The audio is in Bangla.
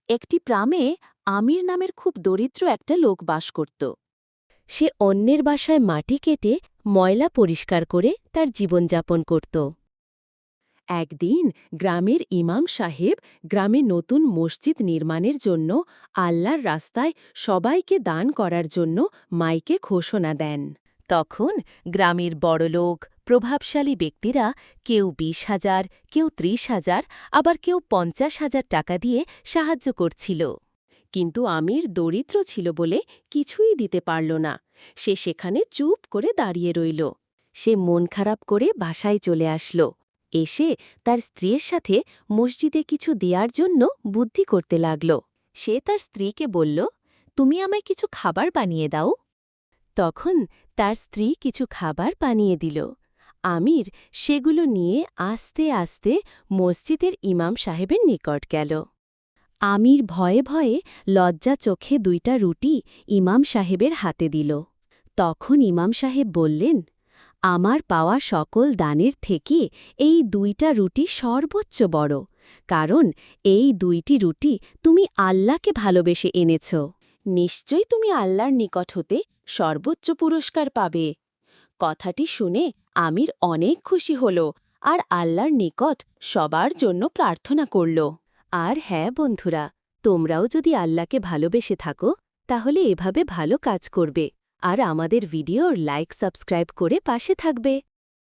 একটি গ্রামে আমির নামের খুব দরিদ্র একটা লোক বাস করত। সে অন্যের বাসায় মাটি কেটে ময়লা পরিষ্কার করে তার জীবনযাপন করত। একদিন গ্রামের ইমাম সাহেব গ্রামে নতুন মসজিদ নির্মাণের জন্য আল্লাহর রাস্তায় সবাইকে দান করার জন্য মাইকে ঘোষণা দেন। তখন গ্রামের বড়লোক প্রভাবশালী ব্যক্তিরা কেউ ২০,০০০, কেউ ৩০,০০০, আবার কেউ ৫০,০০০ টাকা দিয়ে সাহায্য করছিল। কিন্তু আমির দরিদ্র ছিল বলে কিছুই দিতে পারল না। সে সেখানে চুপ করে দাঁড়িয়ে রইল। সে মন খারাপ করে বাসায় চলে আসল। এসে তার স্ত্রীর সাথে মসজিদে কিছু দেওয়ার জন্য বুদ্ধি করতে লাগল। সে তার স্ত্রীকে বলল, তুমি আমায় কিছু খাবার বানিয়ে দাও। তখন তার স্ত্রী কিছু খাবার বানিয়ে দিল। আমির সেগুলো নিয়ে আস্তে আস্তে মসজিদের ইমাম সাহেবের নিকট গেল। আমির ভয়ে ভয়ে লজ্জা চোখে ২টা রুটি ইমাম সাহেবের হাতে দিল। তখন ইমাম সাহেব বললেন, আমার পাওয়া সকল দানের থেকে এই ২টা রুটি সর্বোচ্চ বড়, কারণ এই ২টি রুটি তুমি আল্লাহকে ভালোবেসে এনেছ। নিশ্চয়ই তুমি আল্লাহর নিকট হতে সর্বোচ্চ পুরস্কার পাবে। কথাটি শুনে আমির অনেক খুশি হল আর আল্লাহর নিকট সবার জন্য প্রার্থনা করল। আর হ্যাঁ বন্ধুরা, তোমরাও যদি আল্লাহকে ভালোবেসে থাকো তাহলে এভাবে ভালো কাজ করবে আর আমাদের ভিডিওর লাইক সাবস্ক্রাইব করে পাশে থাকবে।